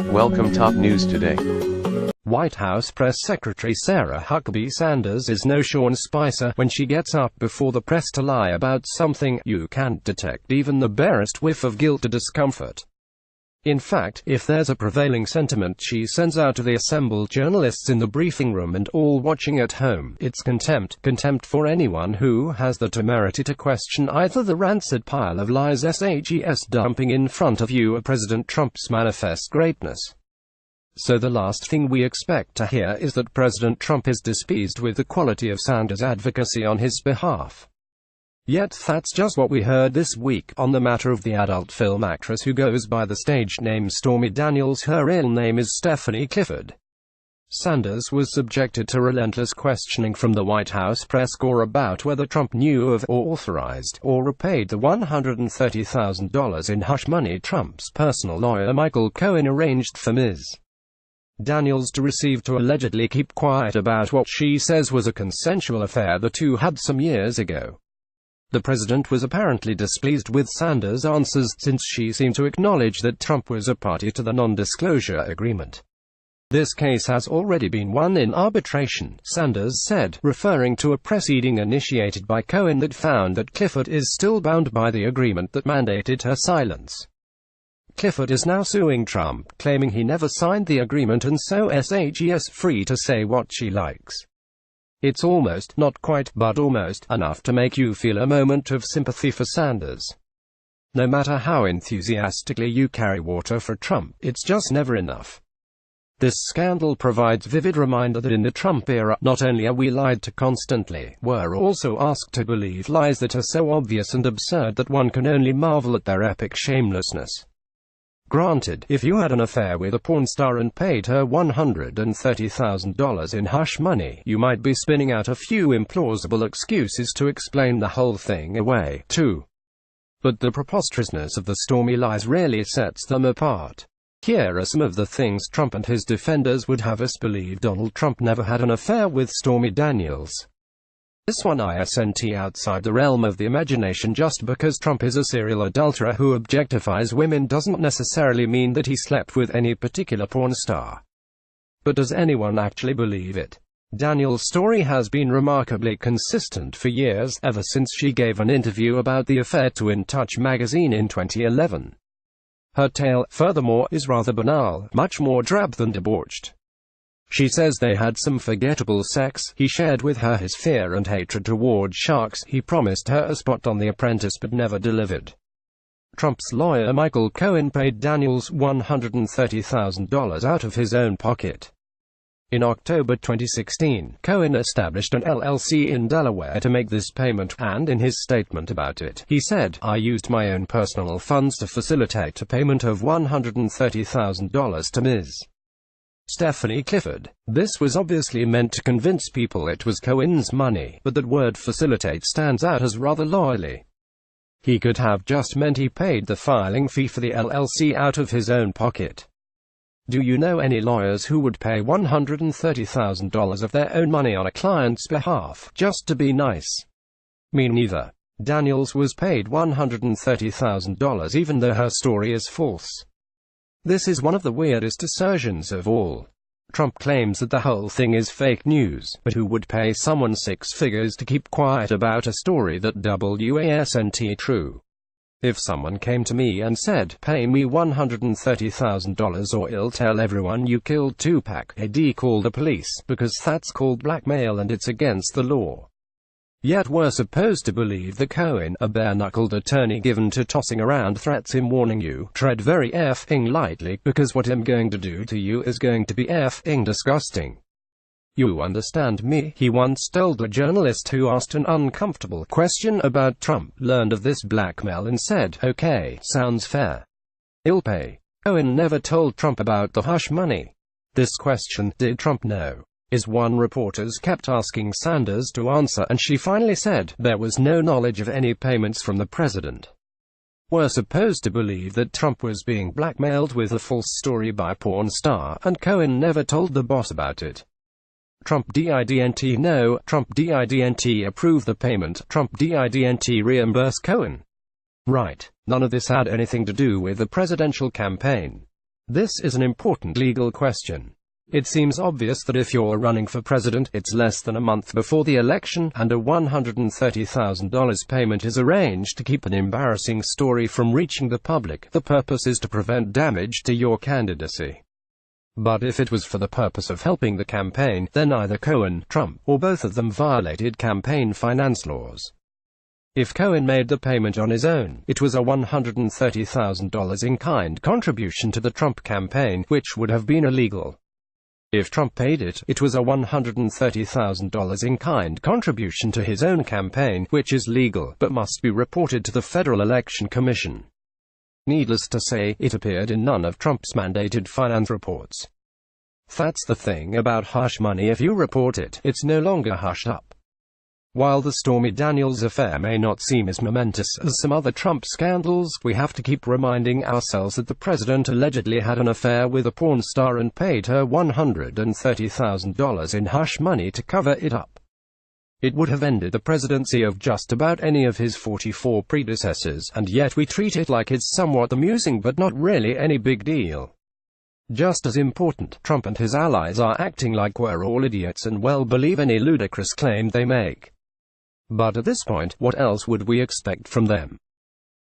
Welcome top news today. White House Press Secretary Sarah Huckabee Sanders is no Sean Spicer when she gets up before the press to lie about something. You can't detect even the barest whiff of guilt or discomfort. In fact, if there's a prevailing sentiment she sends out to the assembled journalists in the briefing room and all watching at home, it's contempt. Contempt for anyone who has the temerity to question either the rancid pile of lies SHES dumping in front of you or President Trump's manifest greatness. So the last thing we expect to hear is that President Trump is displeased with the quality of Sanders' advocacy on his behalf. Yet that's just what we heard this week on the matter of the adult film actress who goes by the stage name Stormy Daniels. Her real name is Stephanie Clifford. Sanders was subjected to relentless questioning from the White House press corps about whether Trump knew of, or authorized, or repaid the $130,000 in hush money Trump's personal lawyer Michael Cohen arranged for Ms. Daniels to receive to allegedly keep quiet about what she says was a consensual affair the two had some years ago. The president was apparently displeased with Sanders' answers, since she seemed to acknowledge that Trump was a party to the non-disclosure agreement. This case has already been won in arbitration, Sanders said, referring to a proceeding initiated by Cohen that found that Clifford is still bound by the agreement that mandated her silence. Clifford is now suing Trump, claiming he never signed the agreement and so SHES free to say what she likes. It's almost, not quite, but almost, enough to make you feel a moment of sympathy for Sanders. No matter how enthusiastically you carry water for Trump, it's just never enough. This scandal provides vivid reminder that in the Trump era, not only are we lied to constantly, we're also asked to believe lies that are so obvious and absurd that one can only marvel at their epic shamelessness. Granted, if you had an affair with a porn star and paid her $130,000 in hush money, you might be spinning out a few implausible excuses to explain the whole thing away, too. But the preposterousness of the Stormy lies really sets them apart. Here are some of the things Trump and his defenders would have us believe. Donald Trump never had an affair with Stormy Daniels. This one isn't outside the realm of the imagination. Just because Trump is a serial adulterer who objectifies women doesn't necessarily mean that he slept with any particular porn star. But does anyone actually believe it? Daniels' story has been remarkably consistent for years, ever since she gave an interview about the affair to In Touch magazine in 2011. Her tale, furthermore, is rather banal, much more drab than debauched. She says they had some forgettable sex, he shared with her his fear and hatred toward sharks, he promised her a spot on The Apprentice but never delivered. Trump's lawyer Michael Cohen paid Daniels $130,000 out of his own pocket. In October 2016, Cohen established an LLC in Delaware to make this payment, and in his statement about it, he said, "I used my own personal funds to facilitate a payment of $130,000 to Ms. Stephanie Clifford. This was obviously meant to convince people it was Cohen's money, but that word facilitate stands out as rather lawyerly. He could have just meant he paid the filing fee for the LLC out of his own pocket. Do you know any lawyers who would pay $130,000 of their own money on a client's behalf, just to be nice? Me neither. Daniels was paid $130,000 even though her story is false. This is one of the weirdest assertions of all. Trump claims that the whole thing is fake news, but who would pay someone six figures to keep quiet about a story that wasn't true? If someone came to me and said, "Pay me $130,000 or I'll tell everyone you killed Tupac," I'd call the police, because that's called blackmail and it's against the law. Yet we're supposed to believe that Cohen, a bare-knuckled attorney given to tossing around threats in warning you, tread very effing lightly, because what I'm going to do to you is going to be effing disgusting. You understand me? He once told a journalist who asked an uncomfortable question about Trump, learned of this blackmail and said, "Okay, sounds fair. I'll pay." Cohen never told Trump about the hush money. This question, "Did Trump know?" is one reporters kept asking Sanders to answer, and she finally said, there was no knowledge of any payments from the president. We're supposed to believe that Trump was being blackmailed with a false story by porn star, and Cohen never told the boss about it. Trump didn't know, Trump didn't approve the payment, Trump didn't reimburse Cohen. Right. None of this had anything to do with the presidential campaign. This is an important legal question. It seems obvious that if you're running for president, it's less than a month before the election, and a $130,000 payment is arranged to keep an embarrassing story from reaching the public. The purpose is to prevent damage to your candidacy. But if it was for the purpose of helping the campaign, then either Cohen, Trump, or both of them violated campaign finance laws. If Cohen made the payment on his own, it was a $130,000 in-kind contribution to the Trump campaign, which would have been illegal. If Trump paid it, it was a $130,000 in-kind contribution to his own campaign, which is legal, but must be reported to the Federal Election Commission. Needless to say, it appeared in none of Trump's mandated finance reports. That's the thing about hush money: if you report it, it's no longer hushed up. While the Stormy Daniels affair may not seem as momentous as some other Trump scandals, we have to keep reminding ourselves that the president allegedly had an affair with a porn star and paid her $130,000 in hush money to cover it up. It would have ended the presidency of just about any of his 44 predecessors, and yet we treat it like it's somewhat amusing but not really any big deal. Just as important, Trump and his allies are acting like we're all idiots and well believe any ludicrous claim they make. But at this point, what else would we expect from them?